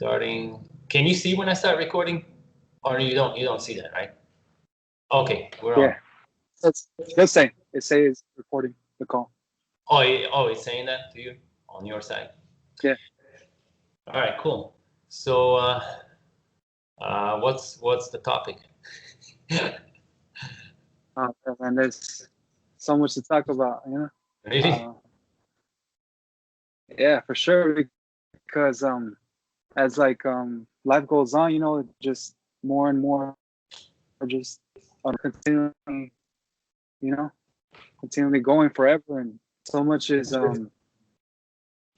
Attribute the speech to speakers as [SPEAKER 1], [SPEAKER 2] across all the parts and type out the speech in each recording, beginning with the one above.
[SPEAKER 1] Starting. Can you see when I start recording, or you don't? You don't see that, right? Okay, we're on.
[SPEAKER 2] It's just saying. It says recording the call.
[SPEAKER 1] Oh, it's saying that to you on your side.
[SPEAKER 2] Yeah.
[SPEAKER 1] All right, cool. So, what's the topic?
[SPEAKER 2] And there's so much to talk about, you know.
[SPEAKER 1] Really?
[SPEAKER 2] Yeah, for sure. Because as like life goes on, you know, just more and more, just continually, you know, continually going forever, and so much is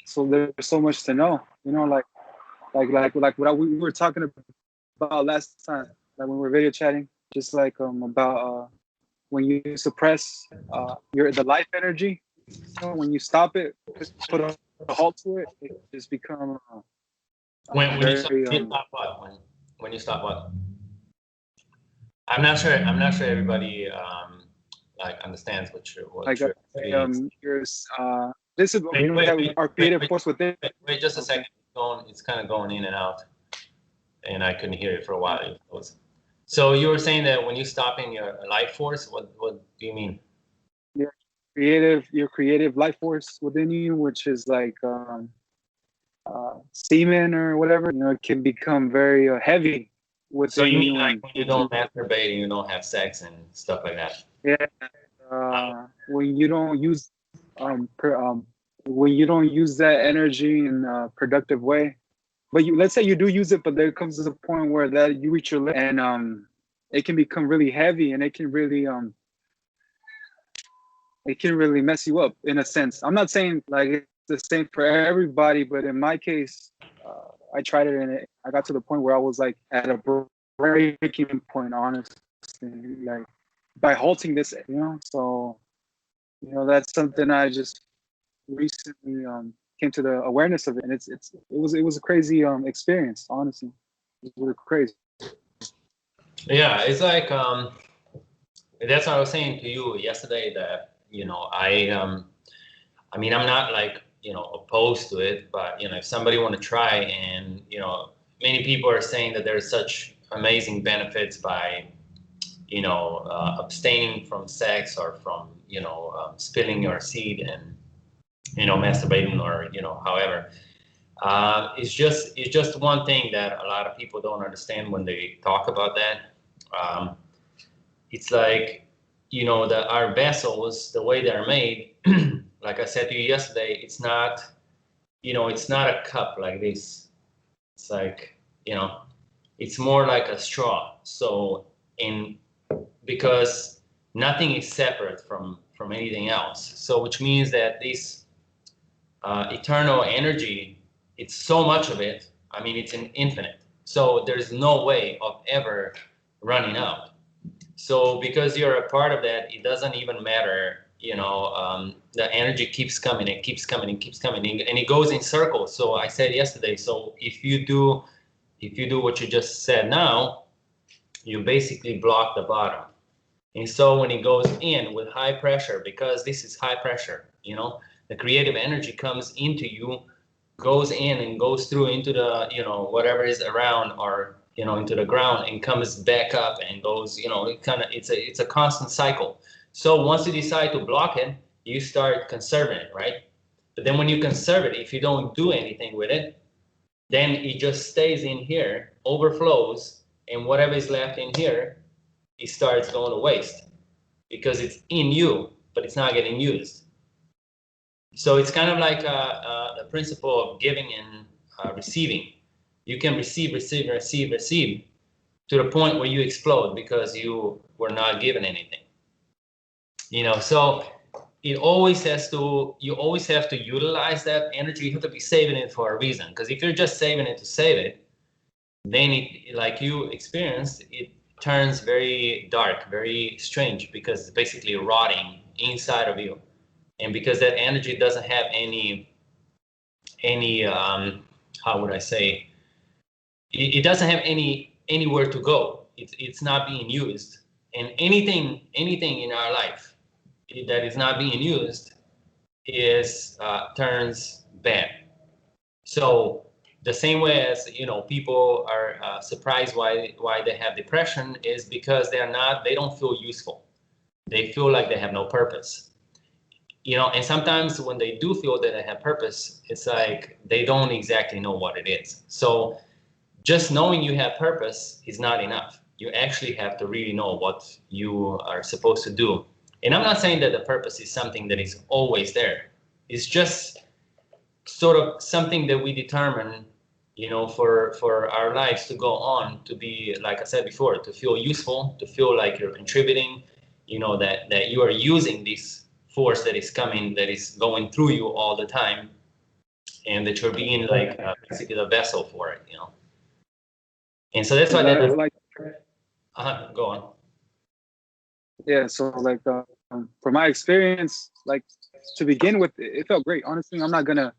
[SPEAKER 2] so there's so much to know, you know, like what we were talking about last time, like when we were video chatting, just like about when you suppress the life energy, you know, when you stop it, put a halt to it, it just become
[SPEAKER 1] when you stop what? When you stop what? I'm not sure everybody like understands what you're
[SPEAKER 2] this is what we have our creative force within.
[SPEAKER 1] Wait just a second. It's kind of going in and out, and I couldn't hear it for a while. So you were saying that when you stop in your life force, what do you mean?
[SPEAKER 2] Your creative life force within you, which is like semen or whatever, you know, it can become very heavy.
[SPEAKER 1] So you mean like when you don't masturbate and you don't have sex and stuff like that?
[SPEAKER 2] Yeah. When you don't use when you don't use that energy in a productive way, but let's say you do use it, but there comes to a point where that you reach your limit, and it can become really heavy, and it can really mess you up in a sense. I'm not saying like it's the same for everybody, but in my case, I tried it, and I got to the point where I was like at a breaking point, honestly, like by halting this, you know. So, you know, that's something I just recently came to the awareness of it, and it was a crazy experience, honestly. It was really crazy.
[SPEAKER 1] Yeah, it's like that's what I was saying to you yesterday, that you know I mean, I'm not like, you know, opposed to it, but you know, if somebody want to try, and you know, many people are saying that there's such amazing benefits by, you know, abstaining from sex, or from, you know, spilling your seed, and you know, masturbating, or you know, however. It's just one thing that a lot of people don't understand when they talk about that. It's like, you know, our vessels, the way they're made, like I said to you yesterday, it's not, you know, it's not a cup like this. It's like, you know, it's more like a straw. So because nothing is separate from anything else. So which means that this eternal energy, it's so much of it. I mean, it's an infinite. So there's no way of ever running out. So because you're a part of that, it doesn't even matter, you know, the energy keeps coming, it keeps coming, it keeps coming, and it goes in circles. So I said yesterday, so if you do what you just said now, you basically block the bottom. And so when it goes in with high pressure, because this is high pressure, you know, the creative energy comes into you, goes in and goes through into the, you know, whatever is around, or you know, into the ground, and comes back up and goes, you know, it's a constant cycle. So once you decide to block it, you start conserving it, right? But then when you conserve it, if you don't do anything with it, then it just stays in here, overflows, and whatever is left in here, it starts going to waste, because it's in you, but it's not getting used. So it's kind of like the principle of giving and receiving. You can receive to the point where you explode because you were not given anything. You know, so you always have to utilize that energy. You have to be saving it for a reason. Because if you're just saving it to save it, then it, like you experienced, it turns very dark, very strange, because it's basically rotting inside of you. And because that energy doesn't have any how would I say, it doesn't have anywhere to go. It's not being used. And anything in our life that is not being used is turns bad. So the same way as, you know, people are surprised why they have depression is because they don't feel useful. They feel like they have no purpose. You know, and sometimes when they do feel that they have purpose, it's like they don't exactly know what it is. So just knowing you have purpose is not enough. You actually have to really know what you are supposed to do. And I'm not saying that the purpose is something that is always there. It's just sort of something that we determine, you know, for our lives to go on, to be, like I said before, to feel useful, to feel like you're contributing, you know, that you are using this force that is coming, that is going through you all the time, and that you're being like basically the vessel for it, you know. And so that's why that,
[SPEAKER 2] like,
[SPEAKER 1] go on.
[SPEAKER 2] yeah, so like from my experience, like to begin with, it felt great. Honestly, I'm not gonna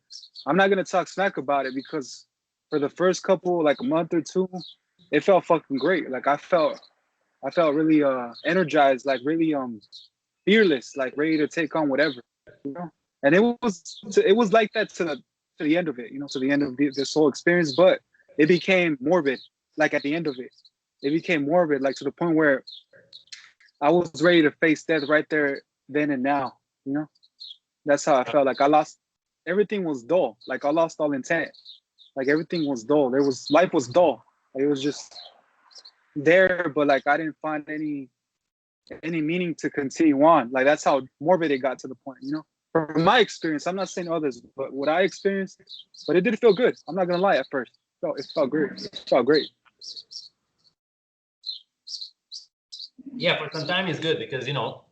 [SPEAKER 2] talk smack about it, because for the first couple, like a month or two, it felt fucking great. Like I felt really energized, like really fearless, like ready to take on whatever, you know. And it was like that to the end of it, you know, to the end of this whole experience. But it became morbid, like at the end of it, it became morbid, like to the point where I was ready to face death right there, then and now, you know. That's how I felt. Like everything was dull. Like I lost all intent. Like everything was dull. Life was dull. Like, it was just there, but like I didn't find any meaning to continue on. Like that's how morbid it got to the point, you know. From my experience, I'm not saying others, but what I experienced, but it did feel good. I'm not gonna lie. At first, it felt great. It felt great.
[SPEAKER 1] Yeah, for some time it's good because, you know,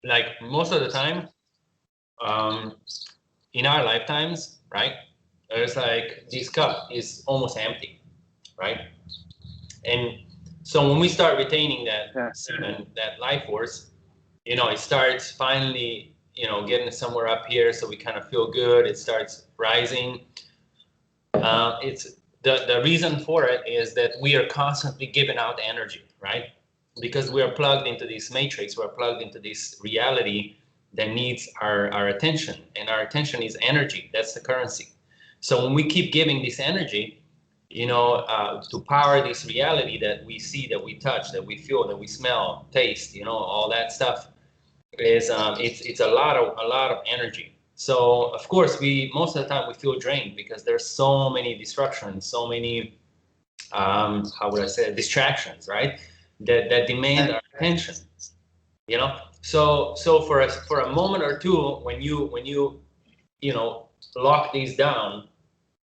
[SPEAKER 1] like most of the time, in our lifetimes, right, there's like this cup is almost empty, right? And so when we start retaining that semen, that life force, you know, it starts finally, you know, getting somewhere up here, so we kind of feel good. It starts rising. It's the reason for it is that we are constantly giving out energy, right? Because we are plugged into this matrix, we're plugged into this reality that needs our attention, and our attention is energy. That's the currency. So when we keep giving this energy, you know, to power this reality that we see, that we touch, that we feel, that we smell, taste, you know, all that stuff, is it's a lot of energy. So of course most of the time we feel drained because there's so many disruptions, so many how would I say, distractions, right? That demand our attention, you know. So for a moment or two, when you you know, lock these down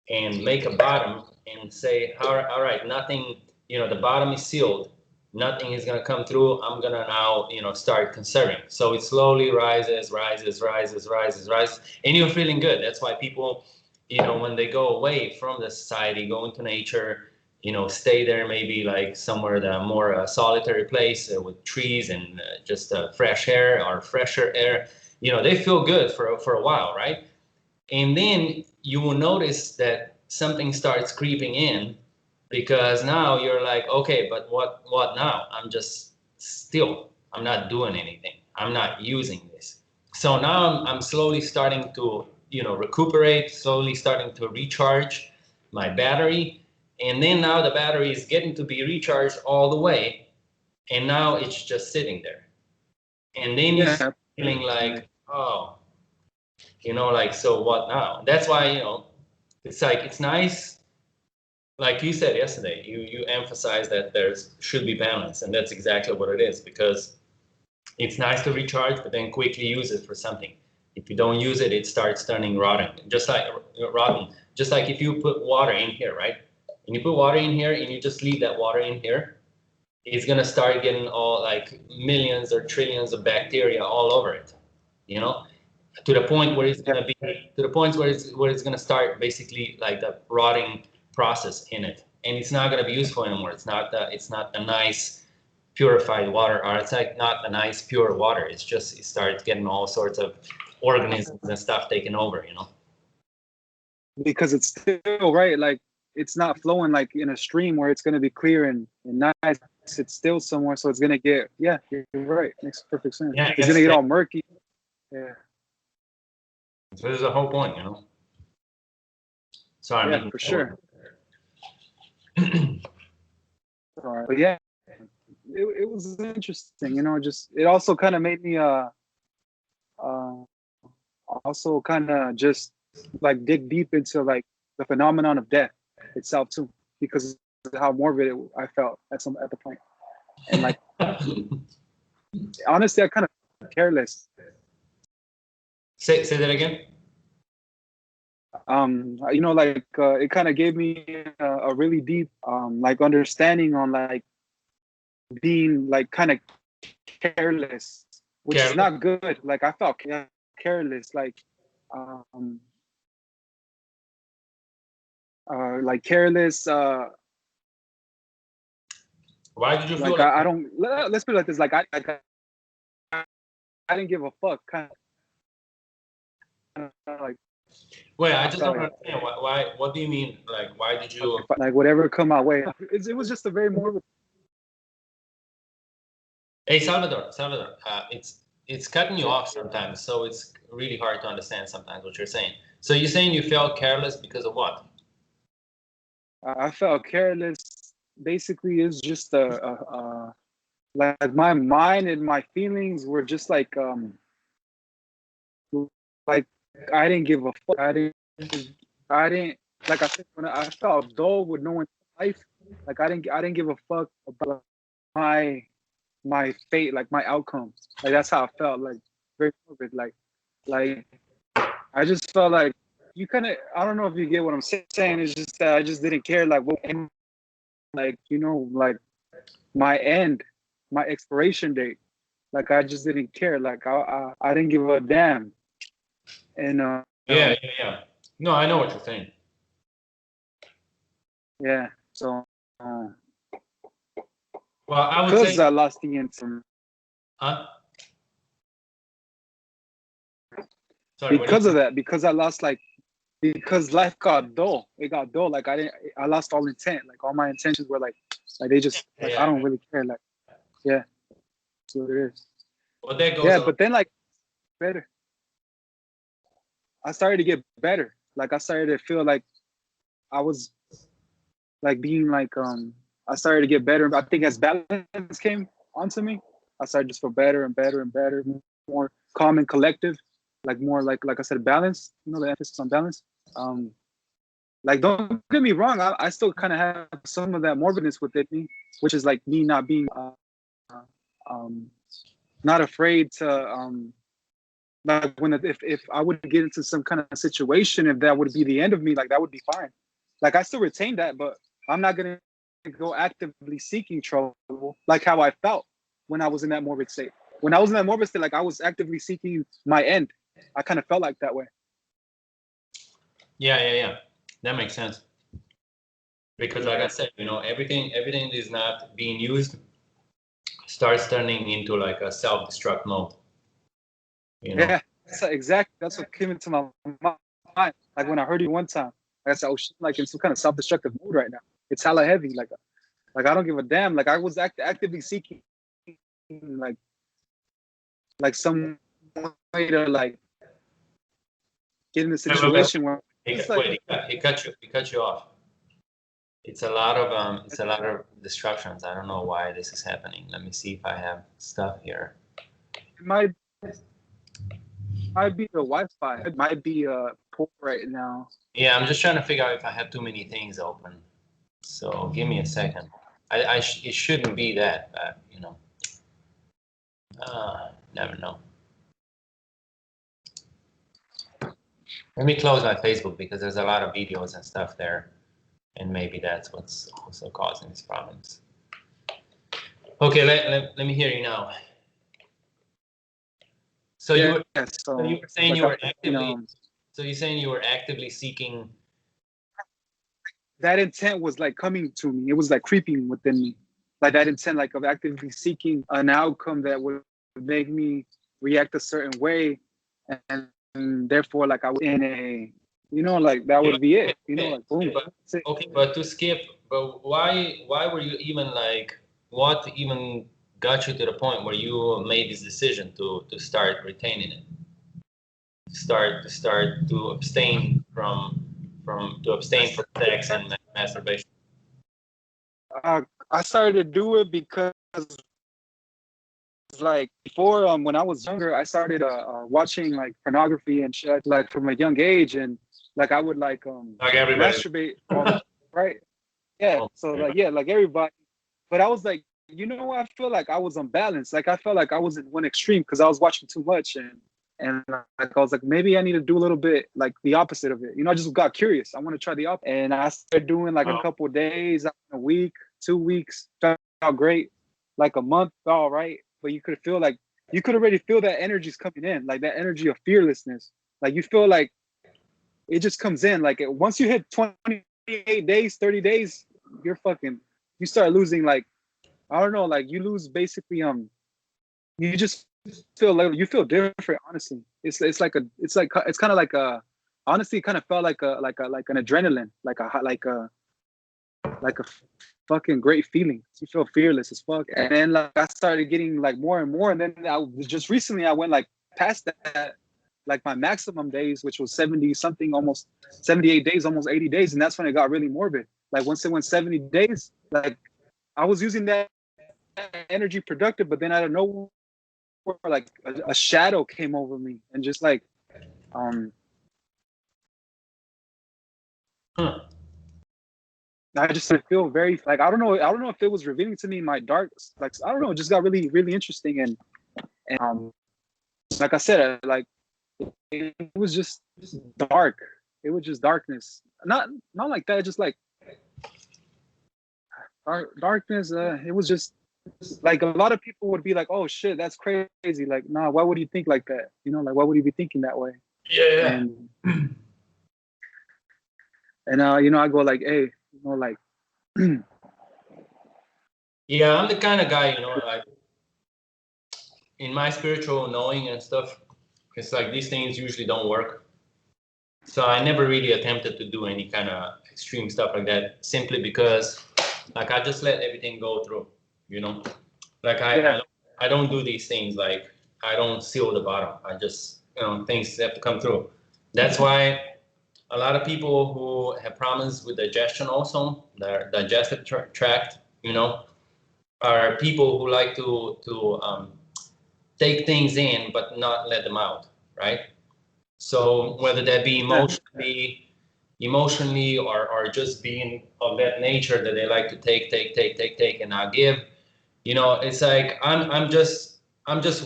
[SPEAKER 1] and make a bottom and say, all right, nothing, you know, the bottom is sealed, nothing is going to come through, I'm going to now, you know, start conserving. So it slowly rises, and you're feeling good. That's why people, you know, when they go away from the society, go into nature, you know, stay there, maybe like somewhere the more solitary place with trees and just fresh air or fresher air, you know, they feel good for a while, right? And then you will notice that something starts creeping in, because now you're like, okay, but what now? I'm just still, I'm not doing anything. I'm not using this. So now I'm slowly starting to, you know, recuperate, slowly starting to recharge my battery. And then now the battery is getting to be recharged all the way. And now it's just sitting there. And then you start feeling like, oh, you know, like, so what now? That's why, you know, it's like, it's nice, like you said yesterday, you emphasize that there's should be balance, and that's exactly what it is, because it's nice to recharge, but then quickly use it for something. If you don't use it, it starts turning rotten, just like if you put water in here, right? And you put water in here and you just leave that water in here, it's gonna start getting all like millions or trillions of bacteria all over it, you know, to the point where it's gonna be where it's gonna start basically like the rotting process in it, and it's not gonna be useful anymore. It's not the nice purified water, or it's like not the nice pure water. It's just, it starts getting all sorts of organisms and stuff taken over, you know.
[SPEAKER 2] Because it's still right, like it's not flowing like in a stream where it's gonna be clear and nice. It's still somewhere, so it's gonna get, yeah, you're right. Makes perfect sense.
[SPEAKER 1] Yeah,
[SPEAKER 2] it's gonna get all murky. Yeah.
[SPEAKER 1] So this is the whole point, you know. Sorry,
[SPEAKER 2] yeah, for sure. All right. But yeah, it was interesting. You know, just it also kind of made me uh also kind of just like dig deep into like the phenomenon of death itself too, because of how morbid I felt at the point. And like honestly, I kind of careless.
[SPEAKER 1] Say that again.
[SPEAKER 2] You know, like it kind of gave me a really deep like understanding on like being like kind of careless, which is
[SPEAKER 1] Careless.
[SPEAKER 2] not good. Like I felt careless, um like careless,
[SPEAKER 1] Why did you feel
[SPEAKER 2] like
[SPEAKER 1] like
[SPEAKER 2] I don't, let's put it like this, like I didn't give a fuck, kind of like
[SPEAKER 1] Wait, I
[SPEAKER 2] I
[SPEAKER 1] just
[SPEAKER 2] felt
[SPEAKER 1] don't
[SPEAKER 2] like,
[SPEAKER 1] understand. Why? What do you mean? Like, why did you?
[SPEAKER 2] like whatever come my way. It was just a very morbid.
[SPEAKER 1] Hey, Salvador. It's cutting you off sometimes, so it's really hard to understand sometimes what you're saying. So you're saying you felt careless because of what?
[SPEAKER 2] I felt careless. Basically, is just like my mind and my feelings were just like I didn't give a fuck. I didn't like I said when I felt dull with no one's life. Like I didn't give a fuck about my my fate, like my outcome. Like that's how I felt. Like very morbid. Like I just felt like you kind of. I don't know if you get what I'm saying. It's just that I just didn't care. Like what, like you know, like my end, my expiration date. Like I just didn't care. Like I didn't give a damn. And
[SPEAKER 1] Yeah. No, I know what you're saying.
[SPEAKER 2] yeah. So uh,
[SPEAKER 1] Well, I would
[SPEAKER 2] because
[SPEAKER 1] say,
[SPEAKER 2] I lost the intent,
[SPEAKER 1] huh? Sorry, what do you
[SPEAKER 2] because
[SPEAKER 1] say?
[SPEAKER 2] of that, because I lost like because life got dull. It got dull. Like I lost all intent. Like all my intentions were like they just like I
[SPEAKER 1] Yeah.
[SPEAKER 2] don't really care. Like yeah, that's what it is.
[SPEAKER 1] Well, that goes
[SPEAKER 2] Yeah,
[SPEAKER 1] along.
[SPEAKER 2] but then like better. I started to get better. Like I started to feel like I was like being like I started to get better. I think as balance came onto me, I started to just feel better and better and better, more calm and collective, like more like I said, balance. You know, the emphasis on balance. Um, like don't get me wrong, I still kind of have some of that morbidness within me, which is like me not being um not afraid to like when if I would get into some kind of situation, if that would be the end of me, like that would be fine. Like I still retain that, but I'm not gonna go actively seeking trouble like how I felt when I was in that morbid state. When I was in that morbid state, like I was actively seeking my end. I kind of felt like that way.
[SPEAKER 1] Yeah. That makes sense. Because, like I
[SPEAKER 2] Yeah.
[SPEAKER 1] said, everything is not being used starts turning into like a self-destruct mode. You know.
[SPEAKER 2] Yeah, exactly. That's what came into my mind. Like when I heard you one time, like I said, oh shit, like in some kind of self-destructive mood right now. It's hella heavy. Like I don't give a damn. Like I was actively seeking like some way to like get in a
[SPEAKER 1] Wait.
[SPEAKER 2] situation where it's like
[SPEAKER 1] Wait, he cut you off. It's a lot of disruptions. I don't know why this is happening. Let me see if I have stuff here.
[SPEAKER 2] it might be the Wi-Fi. It might be poor right now.
[SPEAKER 1] Yeah, I'm just trying to figure out if I have too many things open. So give me a second. It shouldn't be that bad, Never know. Let me close my Facebook because there's a lot of videos and stuff there, and maybe that's what's also causing these problems. Okay, let me hear you now. So
[SPEAKER 2] Yeah.
[SPEAKER 1] so you
[SPEAKER 2] So
[SPEAKER 1] were saying
[SPEAKER 2] like
[SPEAKER 1] you were actively,
[SPEAKER 2] know
[SPEAKER 1] so you're saying you were actively seeking.
[SPEAKER 2] that intent was like coming to me. It was like creeping within me. Like that intent, like of actively seeking an outcome that would make me react a certain way, and therefore, like I was in a, like that would be it. Like boom. That's it.
[SPEAKER 1] But to skip, but why were you even like, what even got you to the point where you made this decision to start retaining it? To abstain from sex and masturbation.
[SPEAKER 2] I started to do it because like before, when I was younger, I started watching like pornography and shit like from a young age, and like I would
[SPEAKER 1] Like everybody.
[SPEAKER 2] masturbate all the right. Yeah.
[SPEAKER 1] Oh,
[SPEAKER 2] So like
[SPEAKER 1] everybody.
[SPEAKER 2] yeah, like everybody. But I was like, I feel like I was unbalanced. Like I felt like I was in one extreme because I was watching too much, and like I was like, maybe I need to do a little bit like the opposite of it. I just got curious. I want to try the opposite, and I started doing like a
[SPEAKER 1] Oh,
[SPEAKER 2] couple of days, a week, 2 weeks, felt great. Like a month, all right. But you could already feel that energy's coming in, like that energy of fearlessness. Like you feel like it just comes in. Like once you hit 28 days, 30 days, you start losing like I don't know, like you lose basically you just feel like you feel different. Honestly, it's kind of like a honestly it kind of felt like an adrenaline, like a fucking great feeling. You feel fearless as fuck, and then like I started getting like more and more, and then just recently I went like past that, like my maximum days, which was 70 something, almost 78 days, almost 80 days, and that's when it got really morbid. Like once it went 70 days, like I was using that energy productive, but then out of nowhere, like a shadow came over me, and just like um
[SPEAKER 1] huh.
[SPEAKER 2] I just feel very like I don't know if it was revealing to me my dark, like I don't know, it just got really really interesting, and like I said, like it was just dark. It was just darkness. Not like that. Just like darkness. It was just like a lot of people would be like, "Oh shit, that's crazy." Like, nah, why would you think like that? Like why would you be thinking that way?
[SPEAKER 1] Yeah,
[SPEAKER 2] And I go like, "Hey, like."
[SPEAKER 1] yeah. I'm the kind of guy, like in my spiritual knowing and stuff. It's like these things usually don't work. So I never really attempted to do any kind of extreme stuff like that, simply because, like, I just let everything go through. You know, like
[SPEAKER 2] Yeah,
[SPEAKER 1] I don't do these things. Like I don't seal the bottom. I just things have to come through. That's why a lot of people who have problems with digestion, also their digestive tract, are people who like to take things in but not let them out, right? So whether that be
[SPEAKER 2] yeah,
[SPEAKER 1] emotionally or just being of that nature that they like to take and not give, it's like I'm just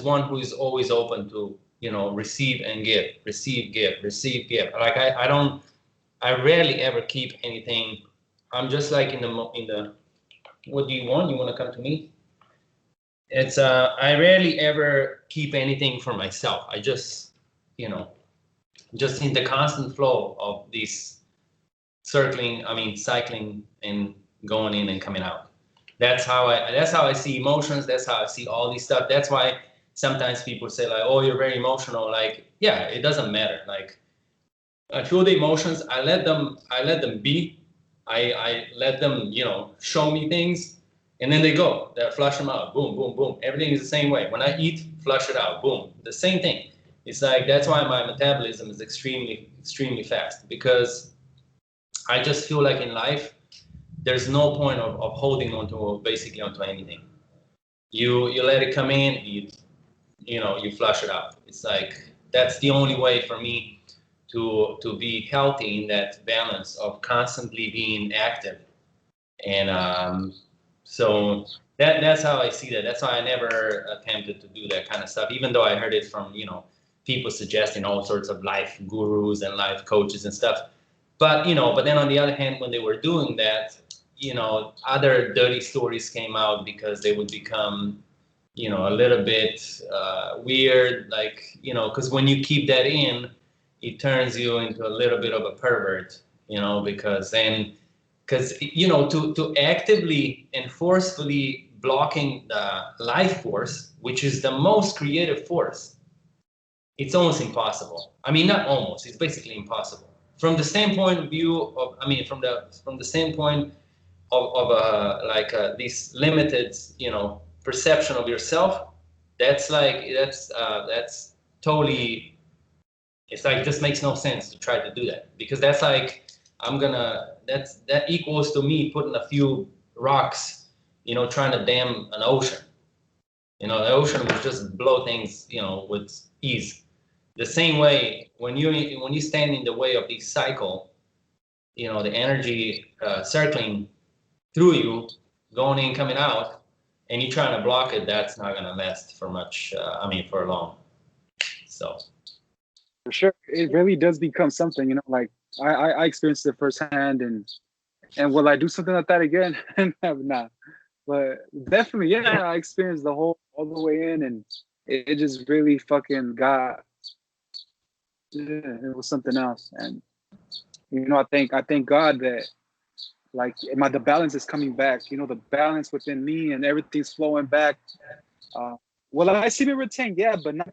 [SPEAKER 1] one who is always open to receive and give, receive, give, receive, give. Like I rarely ever keep anything. I'm just like in the what do you want? You want to come to me? It's I rarely ever keep anything for myself. I you know just in the constant flow of these cycling and going in and coming out. That's how I see emotions. That's how I see all these stuff. That's why sometimes people say like, "Oh, you're very emotional." Like, yeah, it doesn't matter. Like, I feel the emotions. I let them be. I let them, show me things, and then they go. They flush them out. Boom, boom, boom. Everything is the same way. When I eat, flush it out. Boom. The same thing. It's like that's why my metabolism is extremely, extremely fast, because I just feel like in life there's no point of holding onto basically onto anything. You let it come in. You flush it out. It's like that's the only way for me to be healthy in that balance of constantly being active. And so that's how I see that. That's why I never attempted to do that kind of stuff, even though I heard it from people suggesting all sorts of life gurus and life coaches and stuff. But then on the other hand, when they were doing that, other dirty stories came out because they would become a little bit weird, like, because when you keep that in, it turns you into a little bit of a pervert, because to actively and forcefully blocking the life force, which is the most creative force, it's almost impossible. I mean, not almost, it's basically impossible. From the standpoint of view of, I mean, from the standpoint of this limited, perception of yourself, that's totally. It's like this makes no sense to try to do that, because that's like that equals to me putting a few rocks, trying to dam an ocean. The ocean will just blow things, with ease. The same way, when you stand in the way of this cycle, the energy circling through you, going in, coming out, and you're trying to block it, that's not going to last for much, for long. So.
[SPEAKER 2] For sure, it really does become something, like I experienced it firsthand, and will I do something like that again? Not. But definitely, yeah, I experienced the whole all the way in, and it just really fucking got. Yeah, it was something else, and I thank God that like the balance is coming back. The balance within me and everything's flowing back. Well, I see me retain, yeah, but not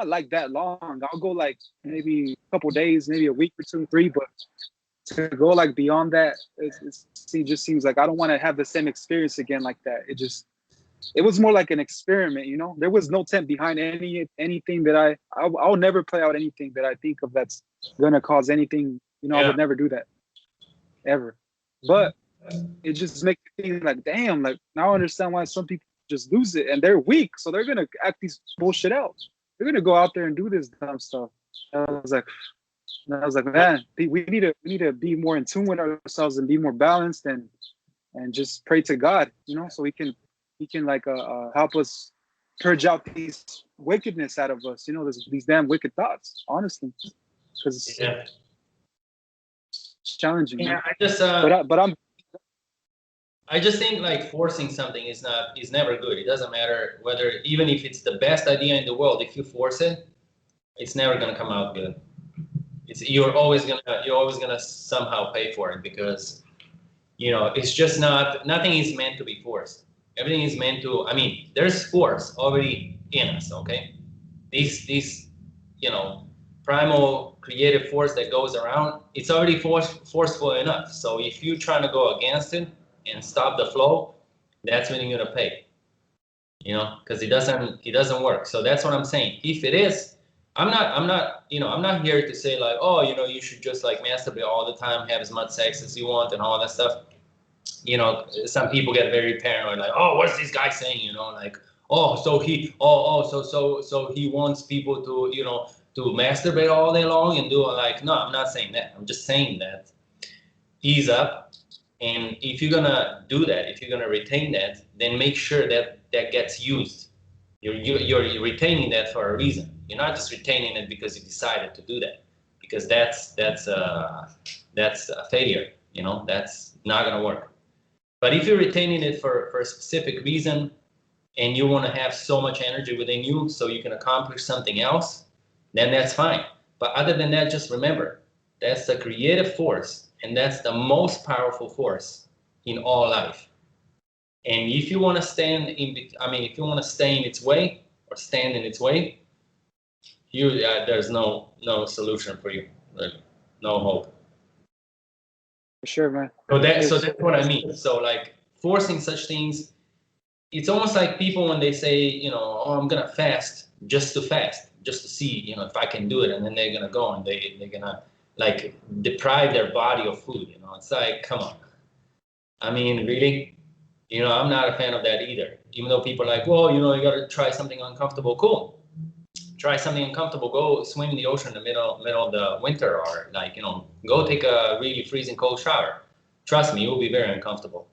[SPEAKER 2] like that long. I'll go like maybe a couple days, maybe a week or two, three, but to go like beyond that, it just seems like I don't want to have the same experience again like that. It was more like an experiment, There was no intent behind anything that I'll never play out anything that I think of that's gonna cause anything. I would never do that ever. But it just makes me think like, damn, like now I understand why some people just lose it and they're weak, so they're gonna act these bullshit out. They're gonna go out there and do this dumb stuff. I was like, man, we need to be more in tune with ourselves and be more balanced and just pray to God, so he can like help us purge out these wickedness out of us, these damn wicked thoughts, honestly, because it's challenging.
[SPEAKER 1] Yeah, I just think like forcing something is never good. It doesn't matter whether, even if it's the best idea in the world, if you force it, it's never gonna come out good. You're always gonna somehow pay for it, because it's just nothing is meant to be forced. Everything is meant to, there's force already in us, okay? This primal creative force that goes around, it's already forceful enough. So if you're trying to go against it and stop the flow, that's when you're gonna pay. Because it doesn't work. So that's what I'm saying. If it is, I'm not here to say like, oh, you should just like masturbate all the time, have as much sex as you want and all that stuff. Some people get very paranoid, like, oh, what's this guy saying? Like, oh, so he wants people to masturbate all day long and do it. Like, no, I'm not saying that. I'm just saying that ease up. And if you're gonna do that, if you're gonna retain that, then make sure that gets used. You're retaining that for a reason. You're not just retaining it because you decided to do that, because that's a failure. That's not gonna work. But if you're retaining it for a specific reason, and you want to have so much energy within you so you can accomplish something else, then that's fine. But other than that, just remember, that's the creative force, and that's the most powerful force in all life. And if you want to if you want to stay in its way or stand in its way, there's no solution for you, really. No hope.
[SPEAKER 2] For sure, man.
[SPEAKER 1] So that's what I mean. So like forcing such things, it's almost like people when they say, oh, I'm gonna fast just to see, if I can do it, and then they're gonna go and they're gonna like deprive their body of food. It's like, come on. Really? I'm not a fan of that either. Even though people are like, well, you gotta try something uncomfortable. Cool. Try something uncomfortable. Go swim in the ocean in the middle of the winter, or like, go take a really freezing cold shower. Trust me, you'll be very uncomfortable.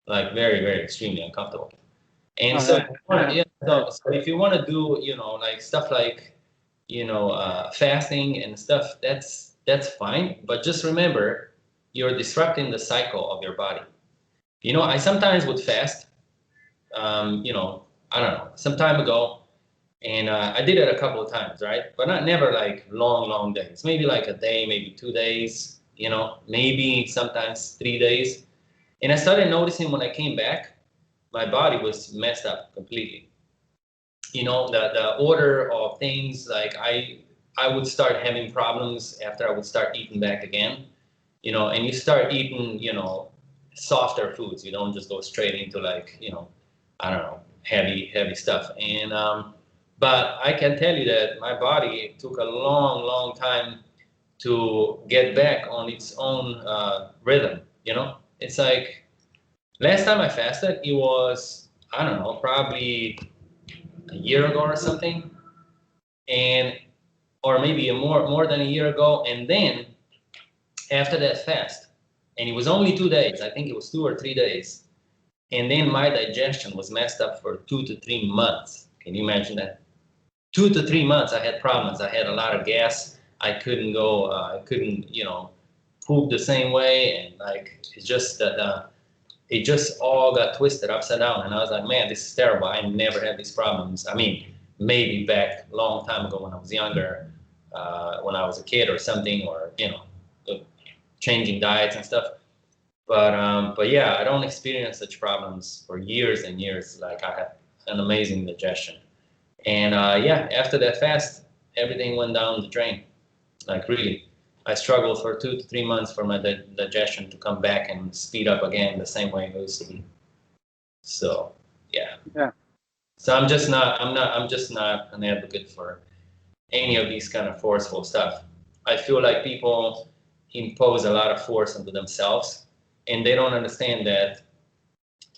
[SPEAKER 1] Like very, very extremely uncomfortable. And so if you want to do, like stuff like, fasting and stuff, that's fine. But just remember, you're disrupting the cycle of your body. I sometimes would fast, I don't know, some time ago, and I did it a couple of times, right? But never like long days. Maybe like a day, maybe 2 days, maybe sometimes 3 days. And I started noticing when I came back, my body was messed up completely. The order of things, like I would start having problems after I would start eating back again, and you start eating, softer foods. You don't just go straight into like, I don't know, heavy stuff. And but I can tell you that my body took a long time to get back on its own rhythm. It's like Last time I fasted, it was, I don't know, probably a year ago or something, and or maybe more than a year ago. And then after that fast, and it was only 2 days. I think it was 2 or 3 days. And then my digestion was messed up for 2 to 3 months. Can you imagine that? 2 to 3 months, I had problems. I had a lot of gas. I couldn't go. I couldn't, poop the same way, and like it's just that it just all got twisted upside down. And I was like, man, this is terrible. I never had these problems. I mean, maybe back a long time ago when I was younger, when I was a kid or something, or changing diets and stuff. But yeah, I don't experience such problems for years and years. Like I have an amazing digestion. And yeah, after that fast, everything went down the drain. Like really, I struggled for 2 to 3 months for my digestion to come back and speed up again the same way it used to be. So yeah.
[SPEAKER 2] Yeah.
[SPEAKER 1] So I'm just not an advocate for any of these kind of forceful stuff. I feel like people impose a lot of force onto themselves, and they don't understand that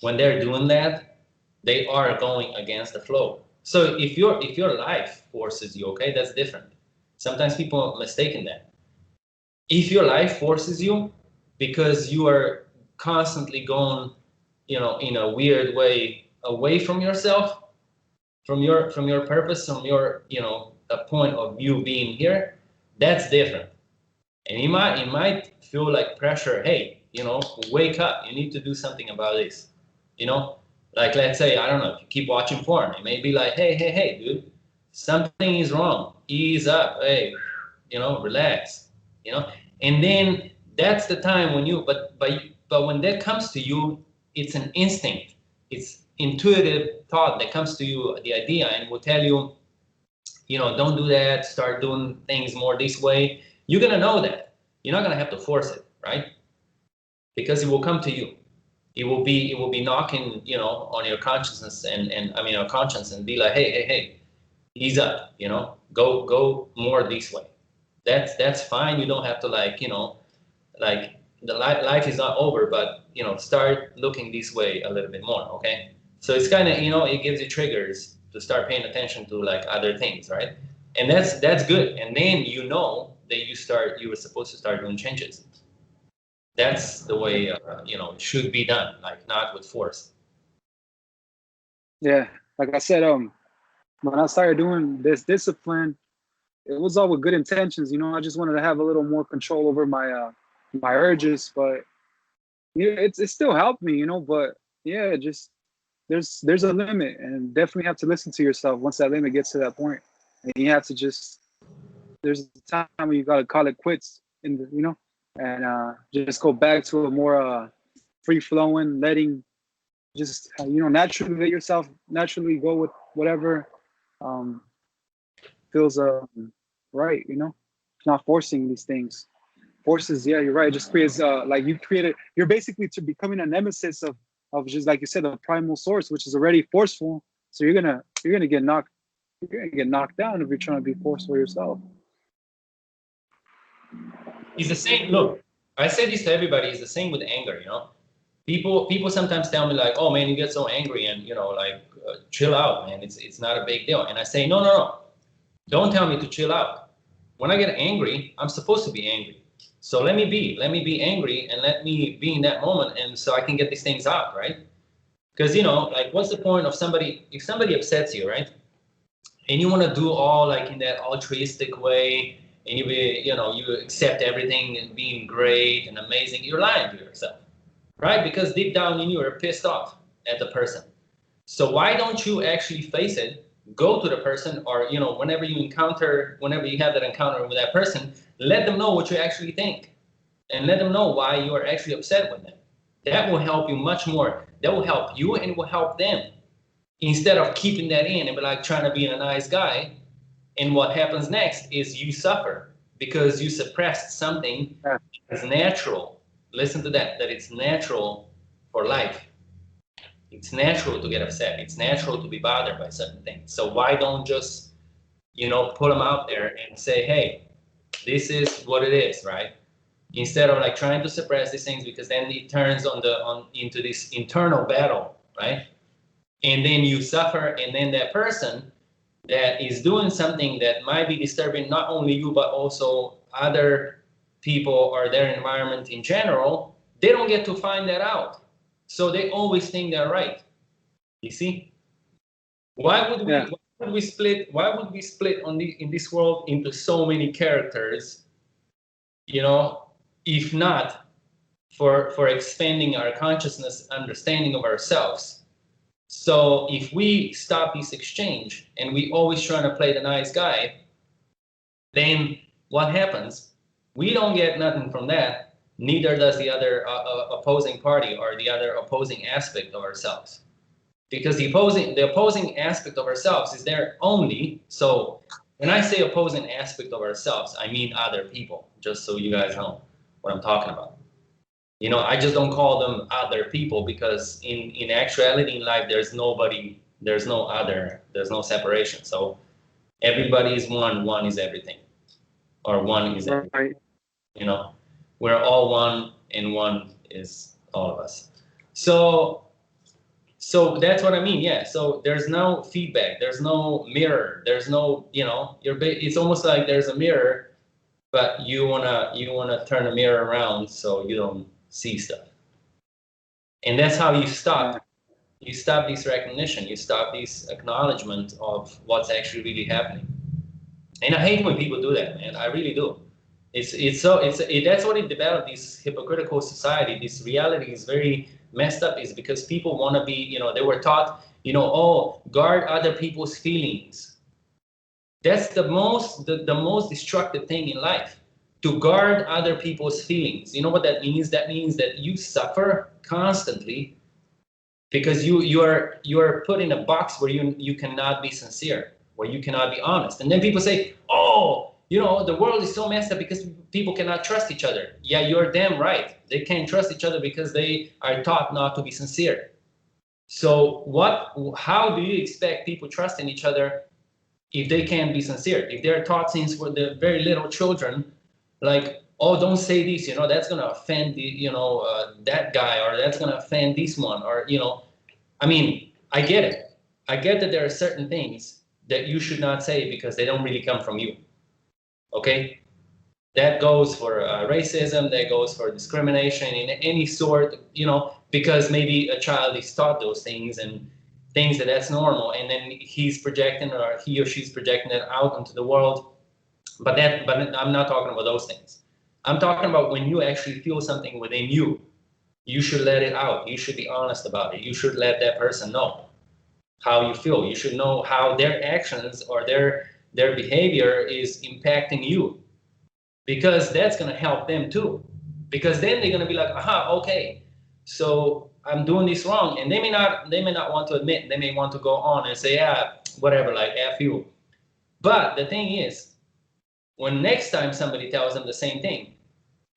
[SPEAKER 1] when they're doing that, they are going against the flow. So if your life forces you, okay, that's different. Sometimes people mistaken that. If your life forces you because you are constantly going, in a weird way away from yourself, from your purpose, from your, a point of view being here, that's different. And it might feel like pressure. Hey, wake up. You need to do something about this. You know, like let's say, I don't know, if you keep watching porn, it may be like, hey, dude, something is wrong. Ease up. Hey, relax. And then that's the time when but when that comes to you, it's an instinct. It's intuitive thought that comes to you, the idea, and will tell you, don't do that. Start doing things more this way. You're gonna know that. You're not gonna have to force it, right? Because it will come to you. It will be knocking, on your consciousness and I mean our conscience, and be like, hey, ease up, go more this way. That's fine. You don't have to like the life is not over, but start looking this way a little bit more, okay? So it's kind of, it gives you triggers to start paying attention to like other things, right? And that's good. And then that you were supposed to start doing changes. That's the way it should be done, like not with force.
[SPEAKER 2] Yeah. Like I said, when I started doing this discipline, it was all with good intentions. I just wanted to have a little more control over my urges, but it still helped me. But yeah, just there's a limit, and definitely have to listen to yourself once that limit gets to that point, and you have to just there's a time when you gotta call it quits and just go back to a more free flowing, letting just naturally let yourself naturally go with whatever um, feels right. Not forcing these things. Forces, yeah, you're right. It just creates like you're basically to becoming a nemesis of just like you said, the primal source, which is already forceful. So you're gonna get knocked down if you're trying to be forceful yourself.
[SPEAKER 1] It's the same. Look, I say this to everybody. It's the same with anger. People sometimes tell me like, oh man, you get so angry, and chill out, man. It's not a big deal. And I say, no. Don't tell me to chill out. When I get angry, I'm supposed to be angry. So let me be angry, and let me be in that moment, and so I can get these things out, right? Because like, what's the point of if somebody upsets you, right? And you want to do all like in that altruistic way, and you accept everything and being great and amazing. You're lying to yourself, right? Because deep down in you are pissed off at the person. So why don't you actually face it? Go to the person, or whenever you have that encounter with that person, let them know what you actually think, and let them know why you are actually upset with them. That will help you much more. That will help you, and it will help them, instead of keeping that in and be like trying to be a nice guy. And what happens next is you suffer because you suppressed something that's natural. Listen to that it's natural for life. It's natural to get upset. It's natural to be bothered by certain things. So why don't just, put them out there and say, hey, this is what it is, right? instead of like trying to suppress these things, because then it turns into this internal battle, right? And then you suffer, and then that person that is doing something that might be disturbing not only you but also other people or their environment in general, they don't get to find that out, so they always think they're right. You see, why would we
[SPEAKER 2] Yeah.
[SPEAKER 1] why would we split in this world into so many characters, you know, if not for expanding our consciousness understanding of ourselves? So if we stop this exchange and we always trying to play the nice guy, then what happens? We don't get nothing from that. Neither does the other opposing party or the other opposing aspect of ourselves. Because the opposing aspect of ourselves is there only. So when I say opposing aspect of ourselves, I mean other people, just so you guys know what I'm talking about. You know, I just don't call them other people, because in actuality in life, there's nobody, there's no other, there's no separation. So everybody is one is everything, or one is everything.
[SPEAKER 2] Right.
[SPEAKER 1] You know, we're all one, and one is all of us. So that's what I mean. Yeah. So there's no feedback. There's no mirror. There's no, you know, it's almost like there's a mirror, but you wanna turn the mirror around so you don't see stuff. And that's how you stop.
[SPEAKER 2] Yeah.
[SPEAKER 1] You stop this recognition. You stop this acknowledgement of what's actually really happening. And I hate when people do that, man. I really do. That's what it developed, this hypocritical society. This reality is very messed up, is because people want to be, you know, they were taught, you know, oh, guard other people's feelings. That's the most destructive thing in life, to guard other people's feelings. You know what that means? That means that you suffer constantly because you are put in a box where you cannot be sincere, where you cannot be honest. And then people say, oh, you know, the world is so messed up because people cannot trust each other. Yeah, you're damn right. They can't trust each other because they are taught not to be sincere. So how do you expect people trusting each other if they can't be sincere? If they're taught since they're very little children, like, oh, don't say this, you know, that's gonna offend the, you know, that guy, or that's gonna offend this one, or, you know, I mean, I get it. I get that there are certain things that you should not say because they don't really come from you. Okay, that goes for racism, that goes for discrimination in any sort, you know, because maybe a child is taught those things and things that's normal, and then he's projecting, or he or she's projecting it out into the world. But I'm not talking about those things. I'm talking about when you actually feel something within you, you should let it out. You should be honest about it. You should let that person know how you feel. You should know how their actions or their behavior is impacting you, because that's going to help them too. Because then they're going to be like, aha, okay, so I'm doing this wrong. And they may not want to admit. They may want to go on and say, yeah, whatever, like F you. But the thing is, when next time somebody tells them the same thing,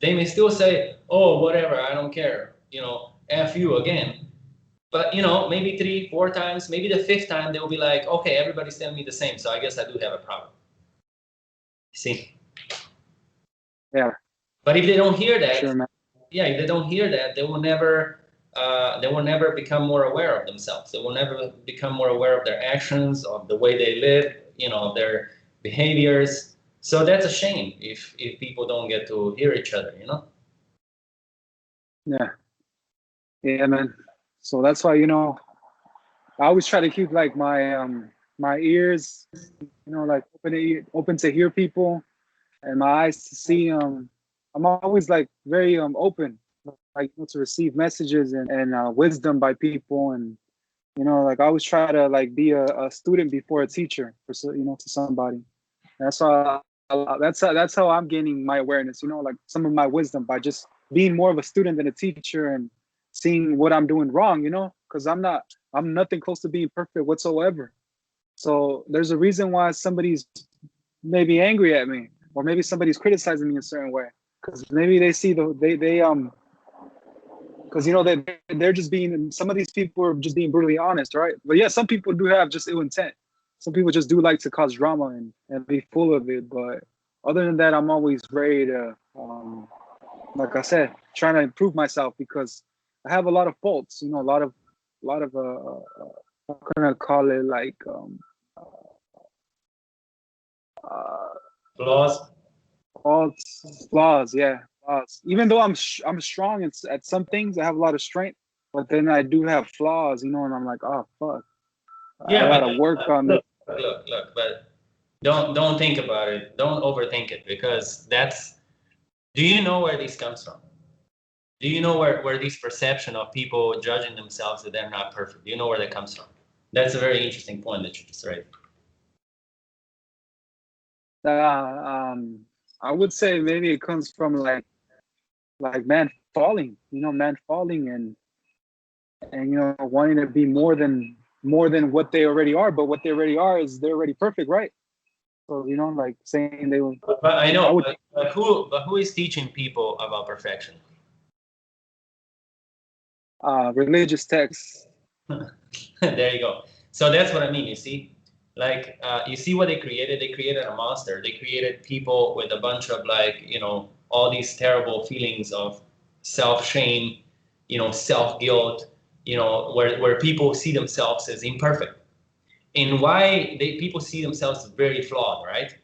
[SPEAKER 1] they may still say, oh, whatever, I don't care, you know, F you again. But, you know, maybe 3, 4 times, maybe the 5th time, they'll be like, okay, everybody's telling me the same, so I guess I do have a problem. See?
[SPEAKER 2] Yeah.
[SPEAKER 1] But if they don't hear that,
[SPEAKER 2] Sure, man.
[SPEAKER 1] yeah, if they don't hear that, they will never become more aware of themselves. They will never become more aware of their actions, of the way they live, you know, of their behaviors. So that's a shame if people don't get to hear each other, you know?
[SPEAKER 2] Yeah. Yeah, man. So that's why, you know, I always try to keep like my ears, you know, like open to hear people, and my eyes to see. I'm always like very open, like, you know, to receive messages and wisdom by people, and, you know, like I always try to like be a student before a teacher for, you know, to somebody. That's how that's how I'm gaining my awareness, you know, like some of my wisdom by just being more of a student than a teacher, and seeing what I'm doing wrong, you know, because I'm nothing close to being perfect whatsoever. So there's a reason why somebody's maybe angry at me, or maybe somebody's criticizing me in a certain way, because maybe they see they because, you know, they're just being, some of these people are just being brutally honest, right? But yeah, some people do have just ill intent. Some people just do like to cause drama and be full of it. But other than that, I'm always ready to like I said, trying to improve myself because I have a lot of faults. You know, a lot of how can I call it, like uh,
[SPEAKER 1] Flaws.
[SPEAKER 2] faults, flaws. Yeah, flaws. Even though I'm strong at some things, I have a lot of strength, but then I do have flaws. You know, and I'm like, oh fuck, I
[SPEAKER 1] Yeah,
[SPEAKER 2] gotta
[SPEAKER 1] but
[SPEAKER 2] work on it.
[SPEAKER 1] look, but don't think about it. Don't overthink it because that's. Do you know where this comes from? Do you know where this perception of people judging themselves that they're not perfect? Do you know where that comes from? That's a very interesting point that you just raised.
[SPEAKER 2] Uh, I would say maybe it comes from man falling. You know, man falling and you know wanting to be more than what they already are. But what they already are is they're already perfect, right? So you know, like saying they will.
[SPEAKER 1] But I
[SPEAKER 2] I
[SPEAKER 1] know,
[SPEAKER 2] would
[SPEAKER 1] but who is teaching people about perfection?
[SPEAKER 2] religious texts.
[SPEAKER 1] There you go. So that's what I mean. You see, like you see what they created. They created a monster. They created people with a bunch of like all these terrible feelings of self shame, self guilt, where people see themselves as imperfect, and why people see themselves as very flawed, right?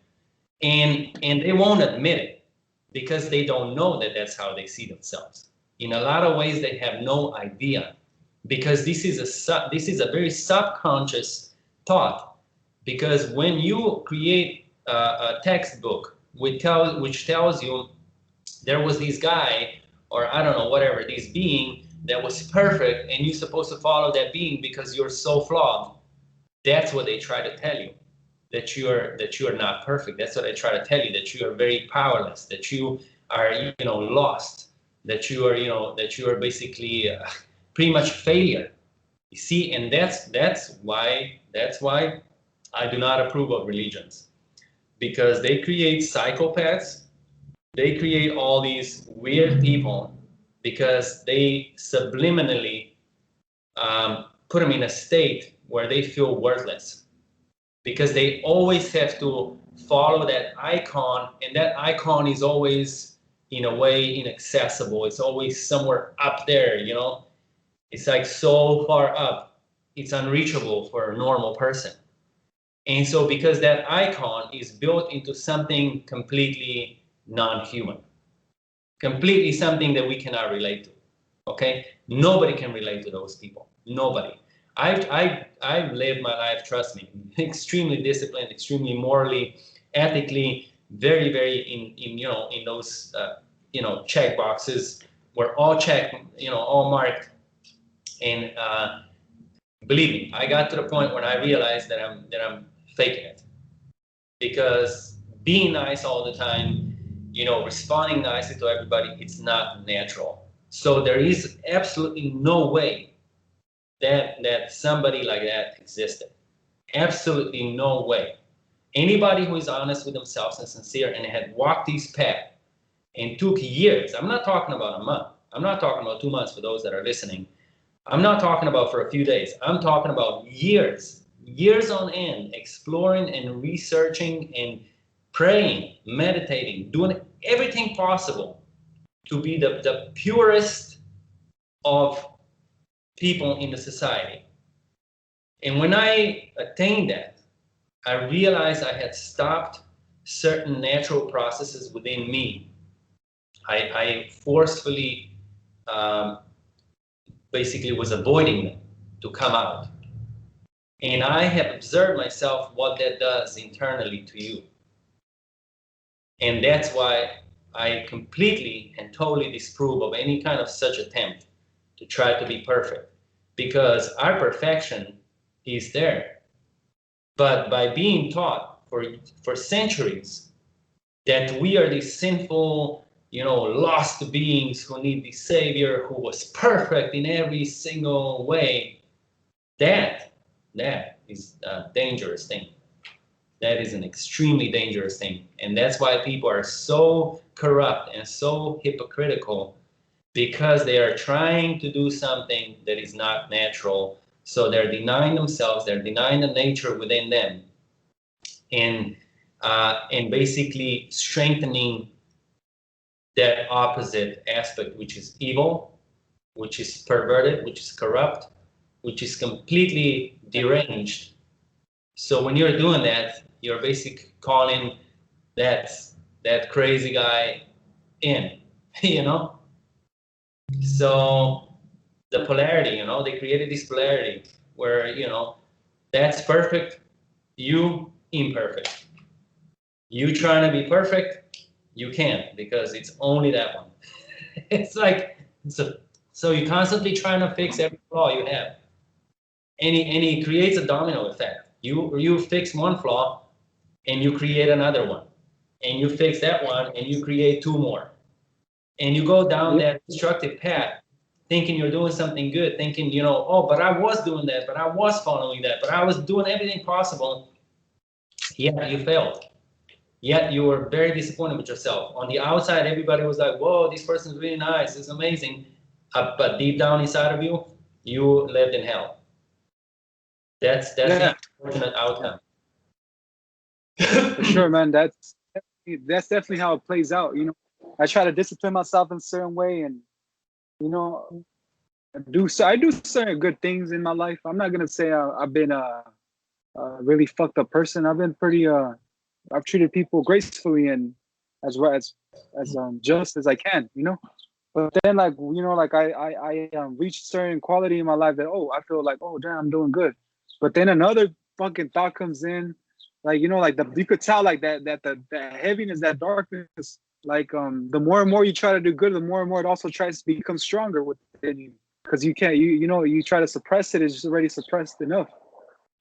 [SPEAKER 1] And they won't admit it because they don't know that that's how they see themselves. In a lot of ways, they have no idea because this is a very subconscious thought. Because when you create a textbook which tells you there was this guy, or I don't know, whatever, this being that was perfect, and you're supposed to follow that being because you're so flawed, that's what they try to tell you, that you are not perfect. That's what I try to tell you, that you are very powerless, that you are lost, that you are that you are basically pretty much failure. You see, and that's why I do not approve of religions, because they create psychopaths. They create all these weird people because they subliminally put them in a state where they feel worthless, because they always have to follow that icon, and that icon is always in a way inaccessible. It's always somewhere up there, it's like so far up, it's unreachable for a normal person. And so because that icon is built into something completely non-human, completely something that we cannot relate to. Okay, nobody can relate to those people. Nobody. I've lived my life, trust me, extremely disciplined, extremely morally, ethically, very in those check boxes were all checked, all marked. And believe me, I got to the point when I realized that I'm faking it, because being nice all the time, responding nicely to everybody, it's not natural. So there is absolutely no way that somebody like that existed. Absolutely no way. Anybody who is honest with themselves and sincere and had walked this path and took years, I'm not talking about a month, I'm not talking about 2 months for those that are listening, I'm not talking about for a few days, I'm talking about years, years on end, exploring and researching and praying, meditating, doing everything possible to be the purest of people in the society. And when I attained that, I realized I had stopped certain natural processes within me. I forcefully basically was avoiding them to come out. And I have observed myself what that does internally to you. And that's why I completely and totally disapprove of any kind of such attempt to try to be perfect, because our perfection is there. But by being taught for centuries that we are these sinful, lost beings who need the Savior who was perfect in every single way, that is a dangerous thing. That is an extremely dangerous thing. And that's why people are so corrupt and so hypocritical, because they are trying to do something that is not natural. So they're denying themselves, they're denying the nature within them, and basically strengthening that opposite aspect, which is evil, which is perverted, which is corrupt, which is completely deranged. So when you're doing that, you're basically calling that crazy guy in, you know? So the polarity, they created this polarity where, that's perfect, you imperfect. You trying to be perfect, you can't because it's only that one. It's like, so you're constantly trying to fix every flaw you have. And it creates a domino effect. You fix one flaw and you create another one. And you fix that one and you create two more. And you go down that destructive path thinking you're doing something good, thinking, oh, but I was doing that, but I was following that, but I was doing everything possible. Yet you failed. Yet you were very disappointed with yourself. On the outside, everybody was like, whoa, this person's really nice, it's amazing. But deep down inside of you, you lived in hell. That's the unfortunate outcome.
[SPEAKER 2] For sure, man. That's definitely how it plays out. I try to discipline myself in a certain way, and I do certain good things in my life. I'm not gonna say I've been a really fucked up person. I've been pretty. I've treated people gracefully and as well as just as I can. But then, like I reached certain quality in my life that I feel like damn, I'm doing good. But then another fucking thought comes in, like you could tell like that the heaviness, that darkness, like the more and more you try to do good, the more and more it also tries to become stronger within you, because you can't you try to suppress it, it's just already suppressed enough.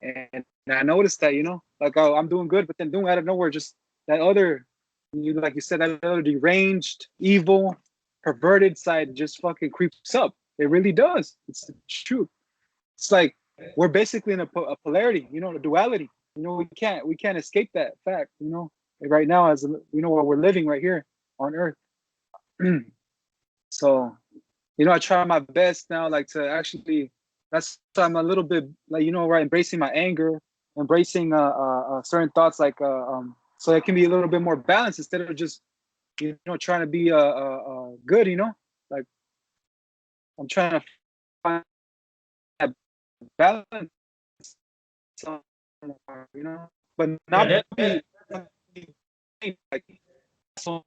[SPEAKER 2] And I noticed that like I'm doing good, but then doing out of nowhere, just that other like you said, that other deranged, evil, perverted side just fucking creeps up. It really does. It's true. It's like we're basically in a polarity, a duality. We can't escape that fact. Right now, as what we're living right here on Earth. So, I try my best now, like to actually. That's why I'm a little bit like right, embracing my anger, embracing certain thoughts, like so it can be a little bit more balanced instead of just trying to be good. Like I'm trying to find that balance. But not be like so.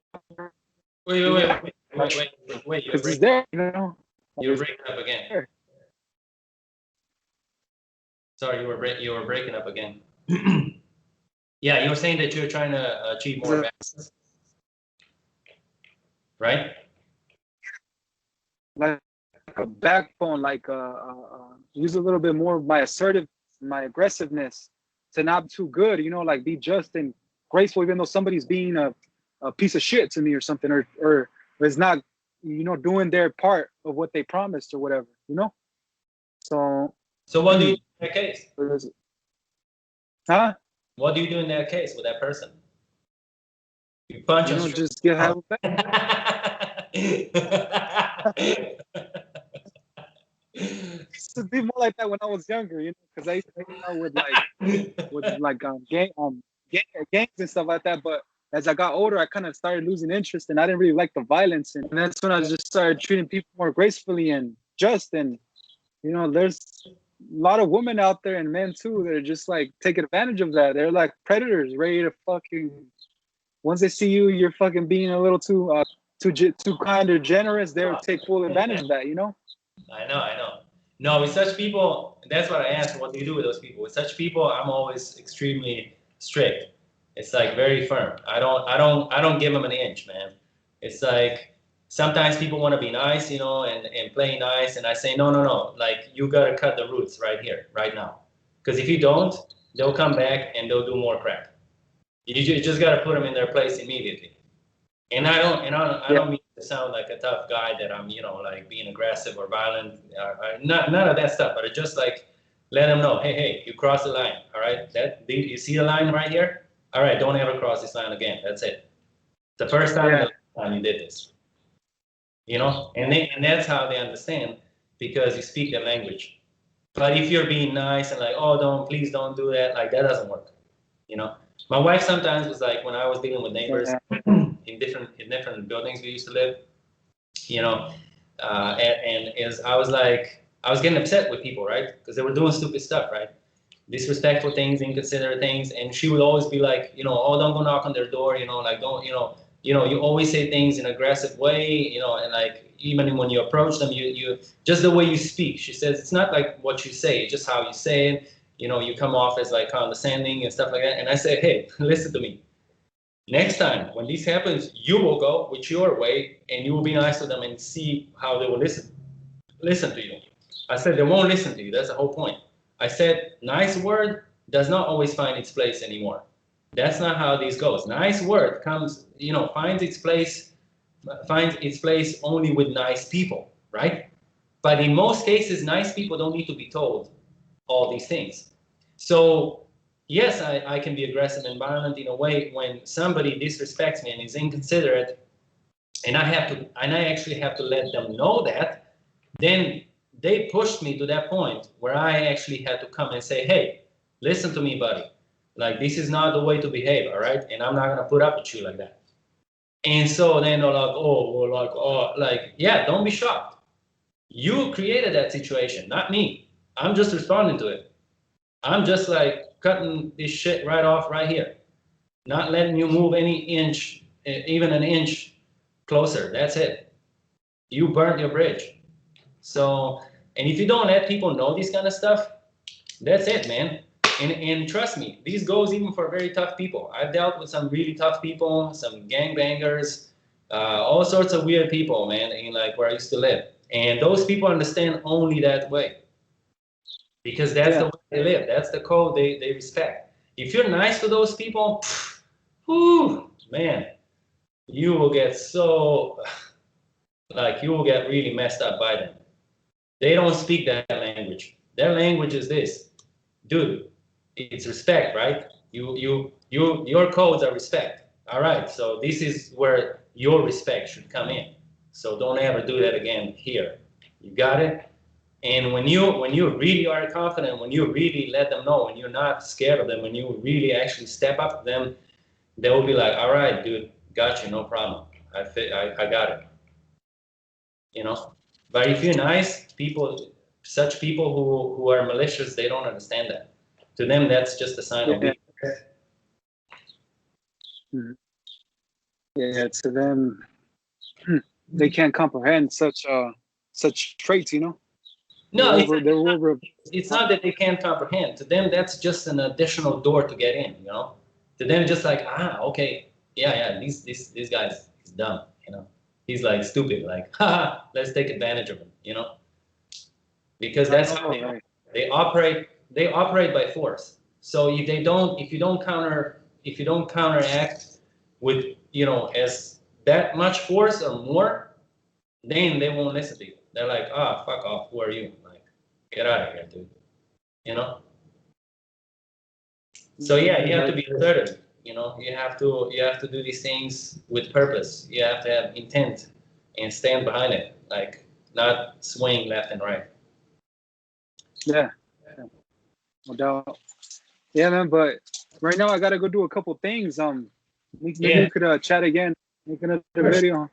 [SPEAKER 1] Wait.
[SPEAKER 2] Because it's there,
[SPEAKER 1] You're breaking up again.
[SPEAKER 2] There.
[SPEAKER 1] Sorry, you were breaking up again. Yeah, you were saying that you're trying to achieve more balance, right?
[SPEAKER 2] Like a backbone, like use a little bit more of my my aggressiveness to not be too good, like be just and graceful, even though somebody's being a piece of shit to me or something, or is not, doing their part of what they promised or whatever,
[SPEAKER 1] So what do you do in that case?
[SPEAKER 2] Huh?
[SPEAKER 1] What do you do in that case with that person? You punch them.
[SPEAKER 2] Just get have a Used to be more like that when I was younger, because I used to hang out with gangs and stuff like that. But as I got older, I kind of started losing interest, and I didn't really like the violence, and that's when I just started treating people more gracefully and just. And there's a lot of women out there and men too that are just like taking advantage of that. They're like predators, ready to fucking. Once they see you're fucking being a little too kind or generous, they'll take full advantage of that.
[SPEAKER 1] I know. No, with such people, that's what I asked. What do you do with those people? With such people, I'm always extremely strict. It's like very firm. I don't give them an inch, man. It's like sometimes people want to be nice, and play nice, and I say no. Like you gotta cut the roots right here, right now. Because if you don't, they'll come back and they'll do more crap. You just gotta put them in their place immediately. And I don't mean to sound like a tough guy that I'm, like being aggressive or violent. None of that stuff. But it's just like let them know, hey, you crossed the line. All right, you see the line right here. All right, don't ever cross this line again. That's it. The first time, and the last time you did this. And that's how they understand, because you speak their language. But if you're being nice and like, please don't do that, like that doesn't work. My wife sometimes was like, when I was dealing with neighbors, in different buildings we used to live, you know, and as I was like, I was getting upset with people, right? Because they were doing stupid stuff, right? Disrespectful things, inconsiderate things, and she would always be like, oh, don't go knock on their door, like don't, you always say things in an aggressive way, and like even when you approach them, you just the way you speak. She says it's not like what you say, it's just how you say it. You come off as like condescending and stuff like that. And I say, hey, listen to me. Next time when this happens, you will go with your way and you will be nice to them and see how they will listen to you. I said they won't listen to you. That's the whole point. I said nice word does not always find its place anymore. That's not how this goes. Nice word comes, finds its place only with nice people, right? But in most cases, nice people don't need to be told all these things. So yes, I can be aggressive and violent in a way when somebody disrespects me and is inconsiderate, and I actually have to let them know that. Then they pushed me to that point where I actually had to come and say, hey, listen to me, buddy. Like, this is not the way to behave, all right? And I'm not gonna put up with you like that. And so then they're like, yeah, don't be shocked. You created that situation, not me. I'm just responding to it. I'm just like cutting this shit right off right here, not letting you move any inch, even an inch closer. That's it. You burnt your bridge. So, and if you don't let people know this kind of stuff, that's it, man. And trust me, this goes even for very tough people. I've dealt with some really tough people, some gangbangers, all sorts of weird people, man, in like where I used to live. And those people understand only that way. Because that's the way they live. That's the code they respect. If you're nice to those people, whew, man, you will get you will get really messed up by them. They don't speak that language. Their language is this, dude. It's respect, right? Your codes are respect. All right. So this is where your respect should come in. So don't ever do that again here. You got it? And when you really are confident, when you really let them know, when you're not scared of them, when you really actually step up to them, they will be like, all right, dude, got you, no problem. I got it. But if you're nice, such people who are malicious, they don't understand that. To them, that's just a sign of weakness.
[SPEAKER 2] Yeah, to them, they can't comprehend such traits,
[SPEAKER 1] No,
[SPEAKER 2] it's
[SPEAKER 1] not that they can't comprehend. To them, that's just an additional door to get in. To them, just like, okay, yeah, this guy's he's dumb. He's like stupid. Like, haha, let's take advantage of him. Because that's how they operate. They operate by force. So if you don't counteract with as that much force or more, then they won't listen to you. They're like, fuck off. Who are you? Like, get out of here, dude. So yeah, you have to be assertive. You have to do these things with purpose. You have to have intent and stand behind it, like not swing left and right.
[SPEAKER 2] Yeah, no doubt. Yeah, man. But right now I gotta go do a couple things. Maybe we could chat again, make another video.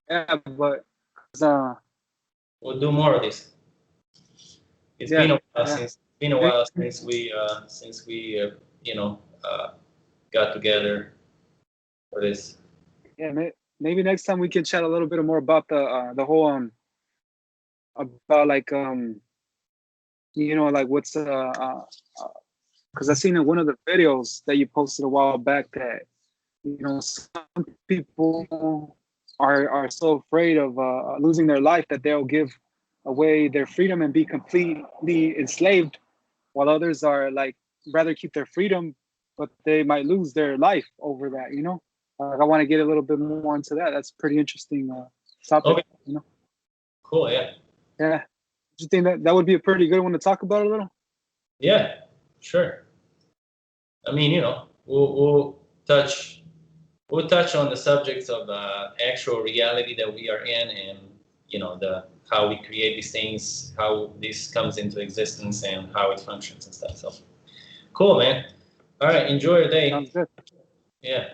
[SPEAKER 2] Yeah, but
[SPEAKER 1] we'll do more of this. It's been a while since we got together for this.
[SPEAKER 2] Yeah, maybe next time we can chat a little bit more about the whole about like like what's because I seen in one of the videos that you posted a while back that some people are so afraid of losing their life that they'll give away their freedom and be completely enslaved, while others are like rather keep their freedom, but they might lose their life over that. I want to get a little bit more into that. That's pretty interesting topic.
[SPEAKER 1] Okay. Cool. Yeah.
[SPEAKER 2] Yeah. Do you think that would be a pretty good one to talk about a little?
[SPEAKER 1] Yeah, sure. I mean, we'll touch on the subjects of actual reality that we are in, and how we create these things, how this comes into existence, and how it functions and stuff. So, cool, man. All right, enjoy your day.
[SPEAKER 2] Sounds good.
[SPEAKER 1] Yeah.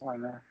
[SPEAKER 2] Oh man.